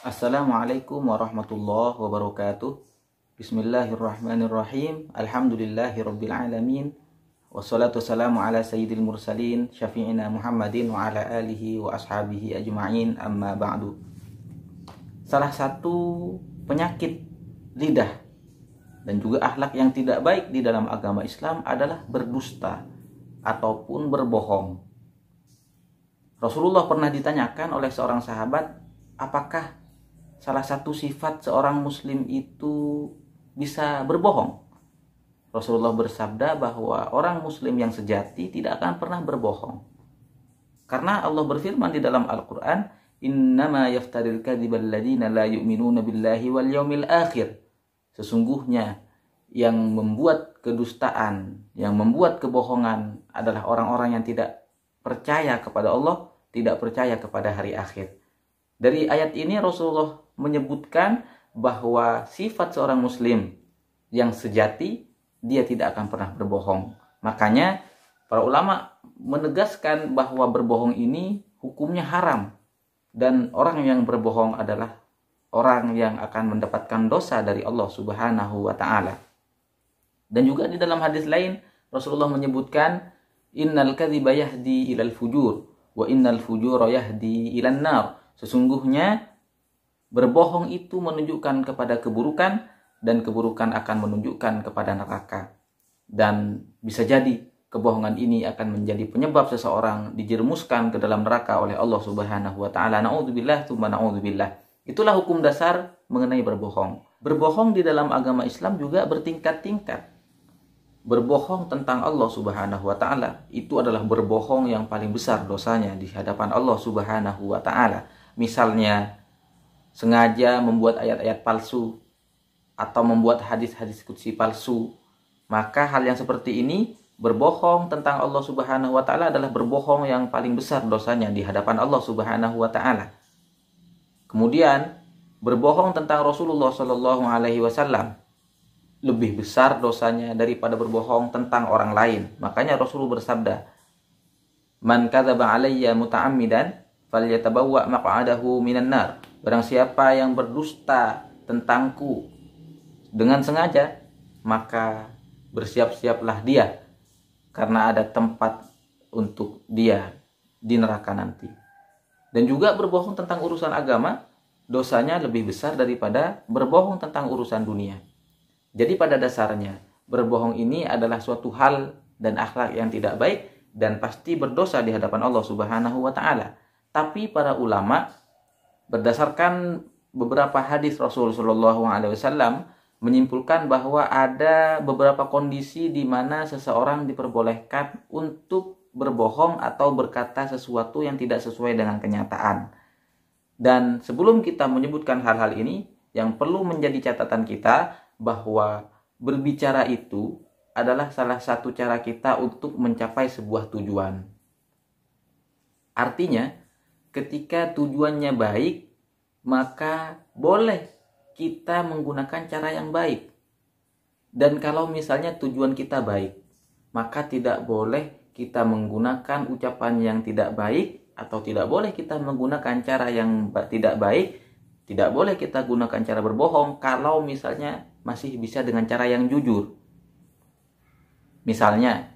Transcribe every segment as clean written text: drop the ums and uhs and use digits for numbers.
Assalamualaikum warahmatullahi wabarakatuh. Bismillahirrahmanirrahim. Alhamdulillahirabbil alamin. Wassalatu wassalamu ala sayyidil mursalin syafi'ina Muhammadin wa ala alihi wa ashabihi ajma'in, amma ba'du. Salah satu penyakit lidah dan juga akhlak yang tidak baik di dalam agama Islam adalah berdusta ataupun berbohong. Rasulullah pernah ditanyakan oleh seorang sahabat, apakah salah satu sifat seorang muslim itu bisa berbohong? Rasulullah bersabda bahwa orang muslim yang sejati tidak akan pernah berbohong. Karena Allah berfirman di dalam Al-Quran, innama yaftaril kadhibal ladina la yu'minuna billahi wal yaumil akhir. Sesungguhnya yang membuat kedustaan, yang membuat kebohongan adalah orang-orang yang tidak percaya kepada Allah, tidak percaya kepada hari akhir. Dari ayat ini Rasulullah menyebutkan bahwa sifat seorang muslim yang sejati, dia tidak akan pernah berbohong. Makanya para ulama menegaskan bahwa berbohong ini hukumnya haram. Dan orang yang berbohong adalah orang yang akan mendapatkan dosa dari Allah Subhanahu wa ta'ala. Dan juga di dalam hadis lain Rasulullah menyebutkan, innal kadhiba yahdi ilal fujur wa innal fujura yahdi ilan nar. Sesungguhnya berbohong itu menunjukkan kepada keburukan dan keburukan akan menunjukkan kepada neraka. Dan bisa jadi kebohongan ini akan menjadi penyebab seseorang dijerumuskan ke dalam neraka oleh Allah Subhanahu wa ta'ala. Na'udzubillah tsumma na'udzubillah. Itulah hukum dasar mengenai berbohong. Berbohong di dalam agama Islam juga bertingkat-tingkat. Berbohong tentang Allah Subhanahu wa ta'ala itu adalah berbohong yang paling besar dosanya di hadapan Allah Subhanahu wa ta'ala. Misalnya sengaja membuat ayat-ayat palsu atau membuat hadis-hadis qudsi palsu, maka hal yang seperti ini, berbohong tentang Allah Subhanahu wa ta'ala, adalah berbohong yang paling besar dosanya di hadapan Allah Subhanahu wa ta'ala. Kemudian berbohong tentang Rasulullah Shallallahu alaihi wasallam lebih besar dosanya daripada berbohong tentang orang lain. Makanya Rasulullah bersabda, man kadzaba alayya muta'ammidan falyatabawwa maq'adahu minan nar. Barang siapa yang berdusta tentangku dengan sengaja, maka bersiap-siaplah dia, karena ada tempat untuk dia di neraka nanti. Dan juga berbohong tentang urusan agama, dosanya lebih besar daripada berbohong tentang urusan dunia. Jadi pada dasarnya, berbohong ini adalah suatu hal dan akhlak yang tidak baik dan pasti berdosa di hadapan Allah Subhanahu wa ta'ala. Tapi para ulama berdasarkan beberapa hadis Rasul Shallallahu alaihi wasallam menyimpulkan bahwa ada beberapa kondisi di mana seseorang diperbolehkan untuk berbohong atau berkata sesuatu yang tidak sesuai dengan kenyataan. Dan sebelum kita menyebutkan hal-hal ini, yang perlu menjadi catatan kita bahwa berbicara itu adalah salah satu cara kita untuk mencapai sebuah tujuan. Artinya, ketika tujuannya baik, maka boleh kita menggunakan cara yang baik. Dan kalau misalnya tujuan kita baik, maka tidak boleh kita menggunakan ucapan yang tidak baik, atau tidak boleh kita menggunakan cara yang tidak baik. Tidak boleh kita gunakan cara berbohong kalau misalnya masih bisa dengan cara yang jujur. Misalnya,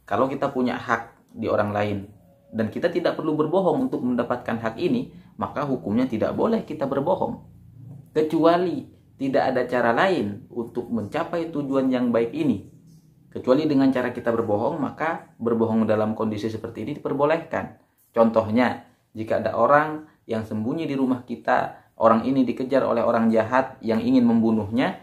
kalau kita punya hak di orang lain dan kita tidak perlu berbohong untuk mendapatkan hak ini, maka hukumnya tidak boleh kita berbohong. Kecuali tidak ada cara lain untuk mencapai tujuan yang baik ini. Kecuali dengan cara kita berbohong, maka berbohong dalam kondisi seperti ini diperbolehkan. Contohnya, jika ada orang yang sembunyi di rumah kita, orang ini dikejar oleh orang jahat yang ingin membunuhnya,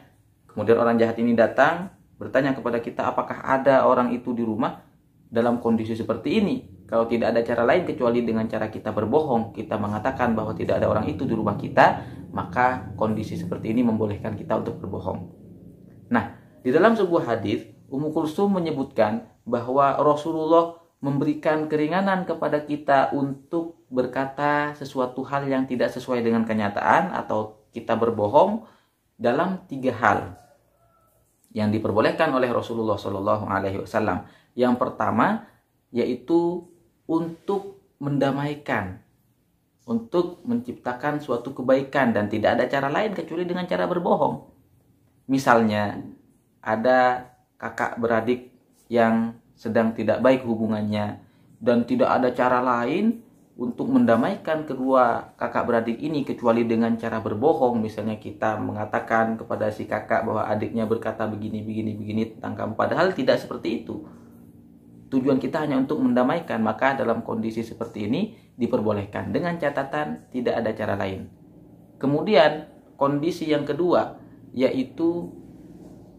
kemudian orang jahat ini datang, bertanya kepada kita apakah ada orang itu di rumah. Dalam kondisi seperti ini, kalau tidak ada cara lain kecuali dengan cara kita berbohong, kita mengatakan bahwa tidak ada orang itu di rumah kita, maka kondisi seperti ini membolehkan kita untuk berbohong. Nah, di dalam sebuah hadis, Ummu Kulsum menyebutkan bahwa Rasulullah memberikan keringanan kepada kita untuk berkata sesuatu hal yang tidak sesuai dengan kenyataan atau kita berbohong dalam 3 hal. yang diperbolehkan oleh Rasulullah Shallallahu Alaihi Wasallam. Yang pertama yaitu untuk mendamaikan, untuk menciptakan suatu kebaikan, dan tidak ada cara lain kecuali dengan cara berbohong. Misalnya ada kakak beradik yang sedang tidak baik hubungannya dan tidak ada cara lain untuk mendamaikan kedua kakak beradik ini kecuali dengan cara berbohong. Misalnya kita mengatakan kepada si kakak bahwa adiknya berkata begini tentang kamu, padahal tidak seperti itu. Tujuan kita hanya untuk mendamaikan, maka dalam kondisi seperti ini diperbolehkan dengan catatan tidak ada cara lain. Kemudian kondisi yang kedua yaitu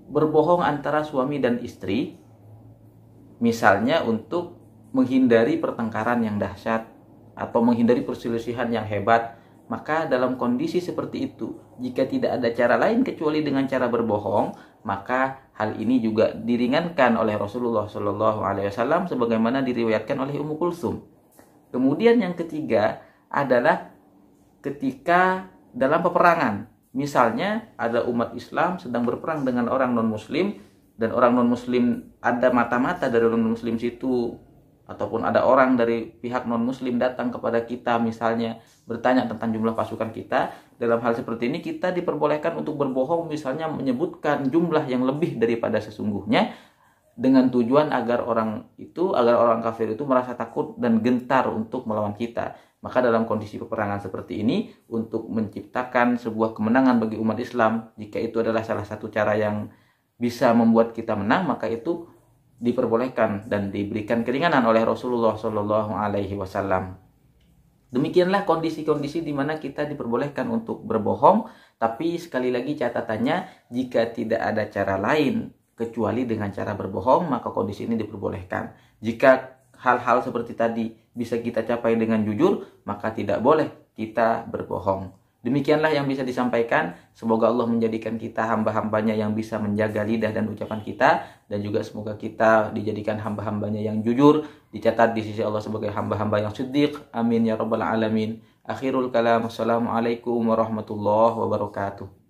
berbohong antara suami dan istri, misalnya untuk menghindari pertengkaran yang dahsyat atau menghindari perselisihan yang hebat. Maka dalam kondisi seperti itu, jika tidak ada cara lain kecuali dengan cara berbohong, maka hal ini juga diringankan oleh Rasulullah Shallallahu Alaihi Wasallam sebagaimana diriwayatkan oleh Ummu Kulsum. Kemudian yang ketiga adalah ketika dalam peperangan. Misalnya ada umat Islam sedang berperang dengan orang non-muslim, dan orang non-muslim, ada mata-mata dari orang non-muslim situ, ataupun ada orang dari pihak non-muslim datang kepada kita misalnya bertanya tentang jumlah pasukan kita. Dalam hal seperti ini kita diperbolehkan untuk berbohong, misalnya menyebutkan jumlah yang lebih daripada sesungguhnya, dengan tujuan agar orang kafir itu merasa takut dan gentar untuk melawan kita. Maka dalam kondisi peperangan seperti ini, untuk menciptakan sebuah kemenangan bagi umat Islam, jika itu adalah salah satu cara yang bisa membuat kita menang, maka itu diperbolehkan dan diberikan keringanan oleh Rasulullah Shallallahu Alaihi Wasallam. Demikianlah kondisi-kondisi di mana kita diperbolehkan untuk berbohong, tapi sekali lagi catatannya, jika tidak ada cara lain kecuali dengan cara berbohong, maka kondisi ini diperbolehkan. Jika hal-hal seperti tadi bisa kita capai dengan jujur, maka tidak boleh kita berbohong. Demikianlah yang bisa disampaikan. Semoga Allah menjadikan kita hamba-hambanya yang bisa menjaga lidah dan ucapan kita, dan juga semoga kita dijadikan hamba-hambanya yang jujur, dicatat di sisi Allah sebagai hamba-hamba yang siddiq. Amin ya rabbal alamin. Akhirul kalam. Assalamualaikum warahmatullahi wabarakatuh.